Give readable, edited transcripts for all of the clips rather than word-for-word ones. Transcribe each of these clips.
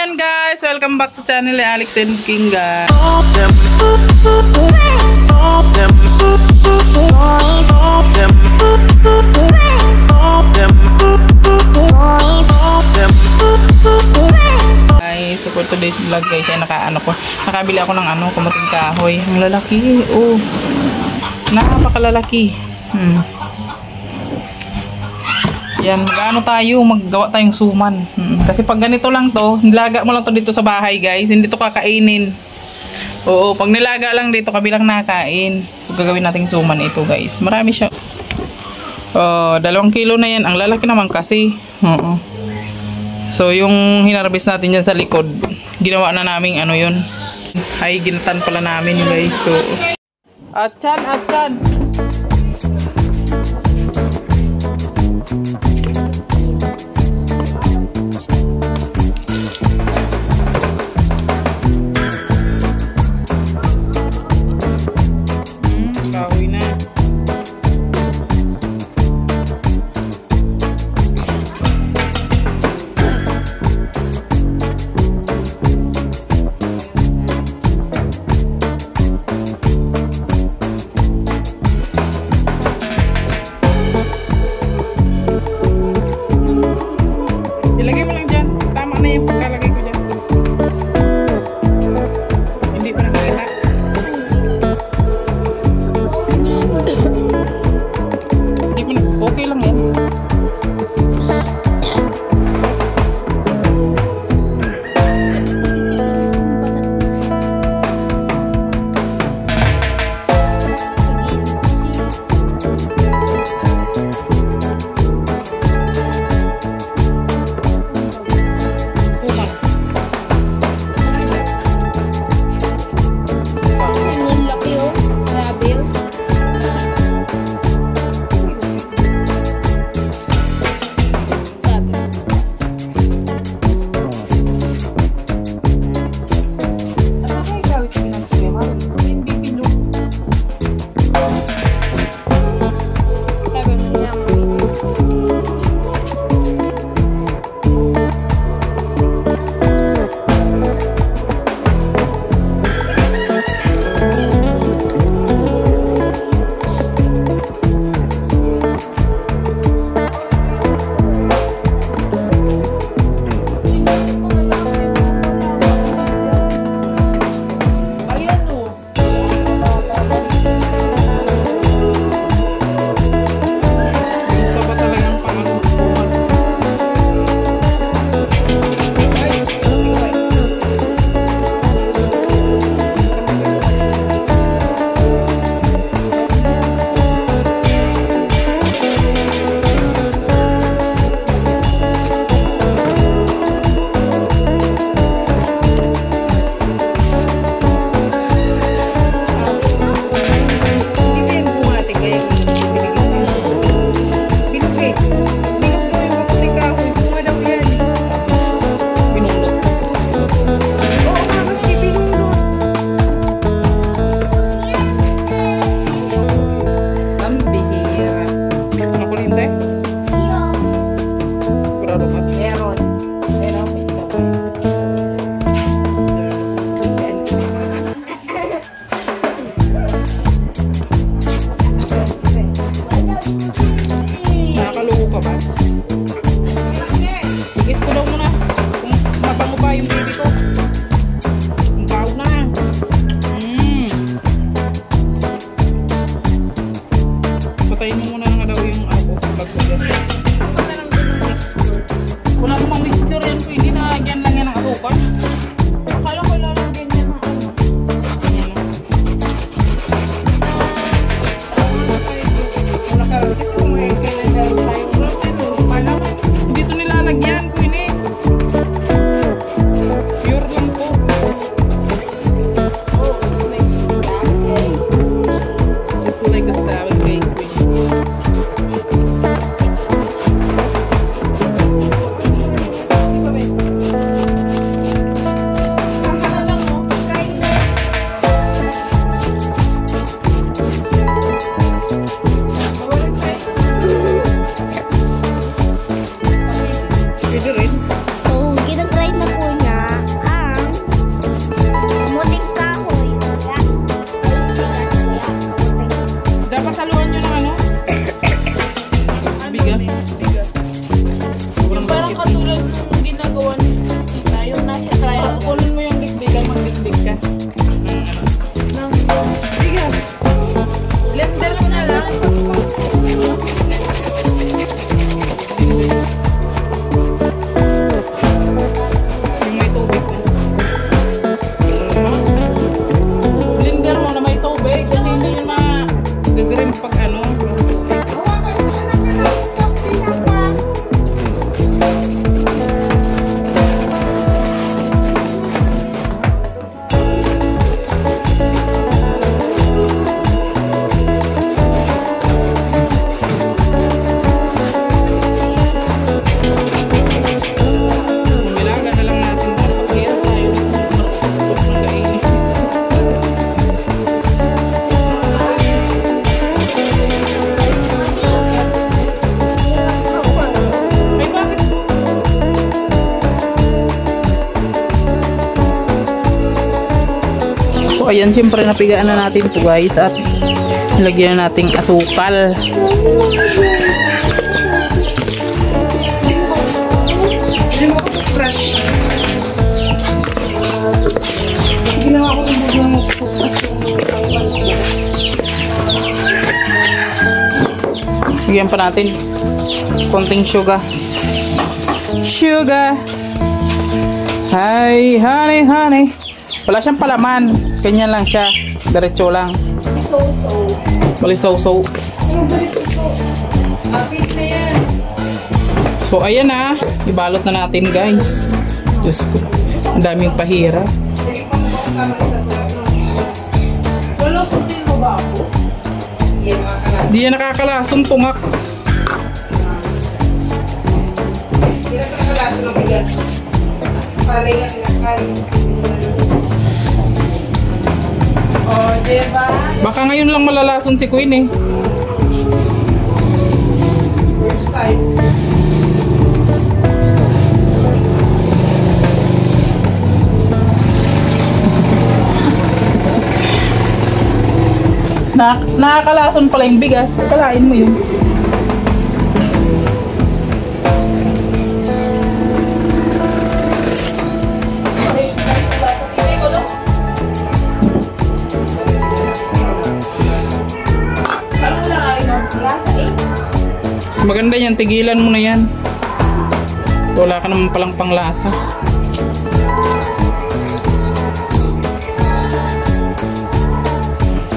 ayan guys, welcome back sa channel ni Alex and King guys. Guys, so for today's vlog guys ay nakabili ako ng kamating kahoy. Ang lalaki, oh. Napakalalaki. Yan, maggawa tayong suman. Kasi pag ganito lang to, nilaga mo lang to dito sa bahay guys, hindi to kakainin. Oo, pag nilaga lang dito, kabilang nakain. So gagawin nating suman ito guys. Marami siya. 2 kilo na yan. Ang lalaki naman kasi. Oo. So yung hinarvest natin dyan sa likod, ginawa na namin yun. Ay, ginatan pala namin guys. So, atsan. Kahoy na. So ayan, siyempre napigaan na natin ito guys at nilagyan na nating asukal. Lagyan pa natin konting sugar. Sugar. Hi, honey, honey. Wala siyang palaman. Ganyan lang siya. Diretso lang. Bali so-so. So, ayan na. Ibalot na natin, guys. Diyos ko. Ang daming pahira. Di yan nakakalason, tungak. Di nakakalason ng bigas. Palingan kinakain. Oh, diba? Baka ngayon lang malalason si Queen eh. First time. Nakakalason pala yung bigas. Kalain mo yun. Maganda yan, tigilan mo na yan. Wala ka naman palang panglasa.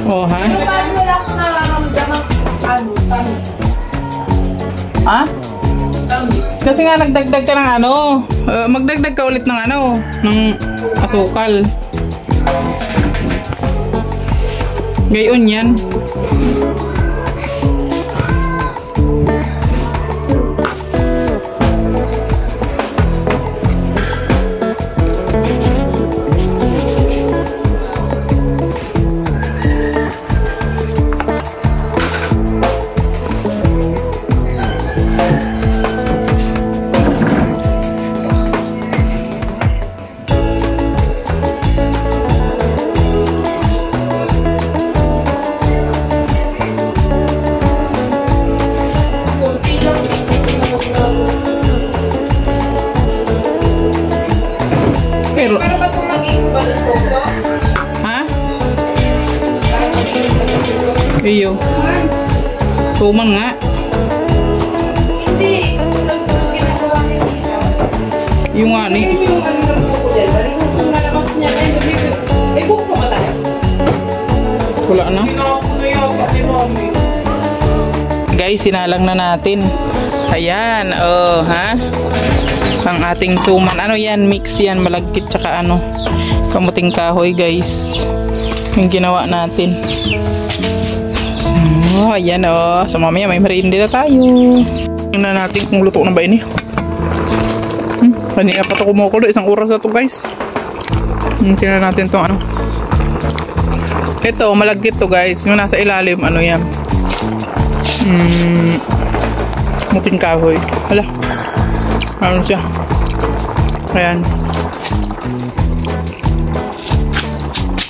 Oh, ha? Ha? Kasi nga nagdagdag ka ng ano, magdagdag ka ulit ng ano, ng asukal. Gayon yan. Pero ba itong maging balisoso? Ha? Iyo. Suman nga. Hindi. Ginagawa niya dito. Yung nga ni. Hindi yung ano ng buko dyan. Balisoso na labas niya. May buko ba tayo? Wala na. Ginagawa na yun kasi mami. Guys, sinalang na natin. Ayan. Oh, ha? Ang ating suman. Ano yan? Mix yan. Malagkit tsaka ano. Kamuting kahoy guys. Yung ginawa natin. So, ayan o. So mamaya may merienda na tayo. Tingnan natin kung luto na ba ini. Kanina pa ito kumukulo. Isang oras na ito guys. Tingnan natin itong ano. Ito malagkit to guys. Yung nasa ilalim. Ano yan? Kamuting kahoy. Hala. Ano siya? Ayan.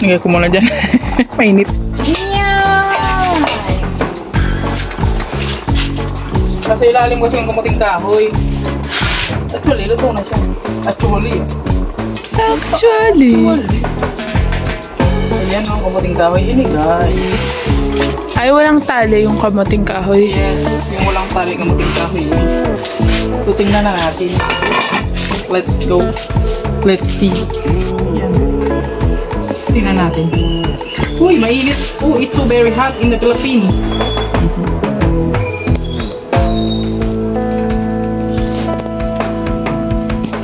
Nagay ko muna dyan. Mainit. Kasi ilalim kasi yung kamuting kahoy. Actually, luto na siya. Actually. Ayan ang kamuting kahoy. Ini guys. Ay, walang tali yung kamuting kahoy. Yes, yung walang tali kamuting kahoy. So, tingnan na natin. Let's go. Let's see. Ayan. Tingnan natin. Uy, mainit. Oh, it's so very hot in the Philippines.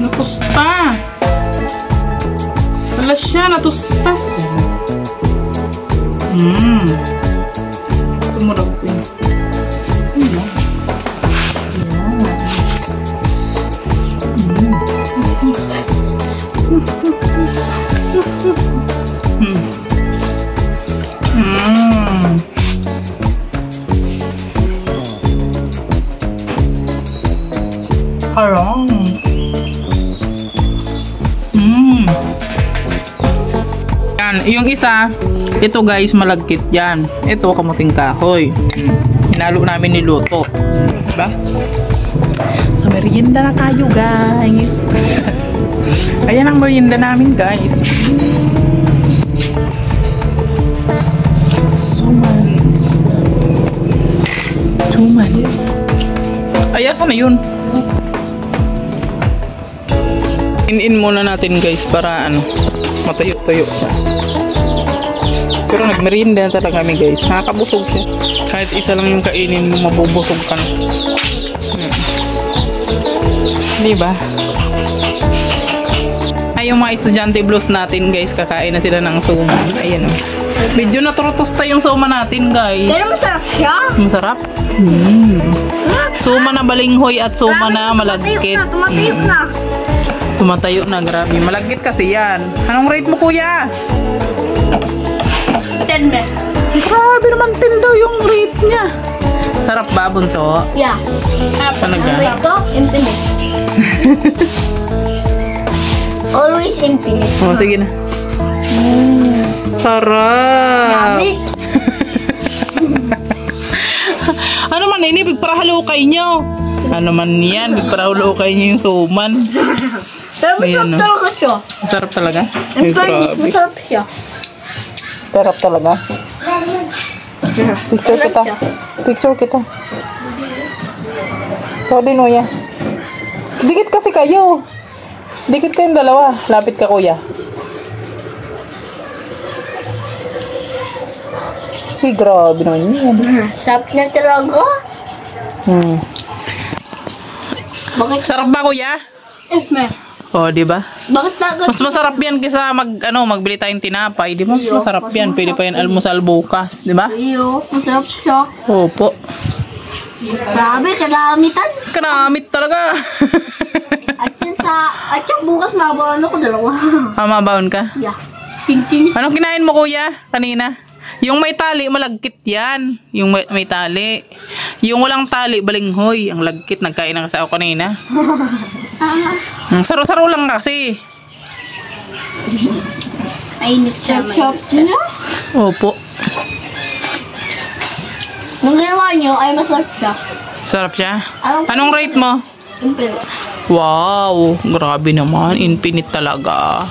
Natusta. Wala siya, natusta. Sumurag ko yun. Sumurag. Harong. Yan, Yan. Yung isa, ito guys, malagkit yan. Ito, kamuting kahoy. Hinalo namin niluto. Diba? So, merienda na tayo guys. Ayan ang merienda namin guys. Suman. Ayan, sana yun. In muna natin guys para ano, matayo-tayo siya. Pero nagmerienda talaga kami guys. Nakakabusog siya. Kahit isa lang yung kainin mo, mabubusog ka na. Diba? Ay, yung mga estudyante blues natin guys, kakain na sila ng suman. Ayan o. Medyo naturutusta yung suman natin guys. Pero masarap siya. Masarap? Suma na balinghoy at suma na malagkit. Tumatayog na. Tumatayo na, grabe. Malagkit kasi yan. Anong rate mo, kuya? 10 be. Grabe naman 10 daw yung rate niya. Sarap ba, bunso? Yeah. Talaga? Ito, infinite. Always infinite. Oh, sige na. Sarap. Yummy. Ano man ini, bigparahalo-ukay nyo. Ano man yan, bigparahalo-ukay nyo yung suman. Pero masarap Ayan, talaga siya. Masarap talaga? Ang Ay, fairness, grabe. masarap siya. Sarap talaga. Picture kita. Picture kita. Ikaw din, kuya. Dikit kasi kayo. Dikit kayong dalawa. Lapit ka, kuya. Uy, grabe naman yan. Sarap na talaga. Bakit? Sarap ba, kuya? Me. Oh, di ba? Bakit talaga? Mas masarap yan kaysa magbili tayong tinapay. Di ba? Mas masarap yan. Pwede pa yan almusal bukas. Di ba? Iyo, masarap siya. Opo. Grabe, kadamitan. Karamit talaga. At yung bukas mabawan ako dalawa. Mabaon ka? Yeah. Ting-ting. Anong kinain mo, kuya? Kanina? Yung may tali, malagkit yan. Yung may tali. Yung walang tali, balinghoy. Ang lagkit, nagkain na kasi ako kanina. Saro-saro lang kasi. Ainit siya. Sarap siya. Opo. Nung ginawa nyo, ay masarap siya. Sarap siya. Anong rate mo? Infinite. Wow, grabe naman. Infinite talaga.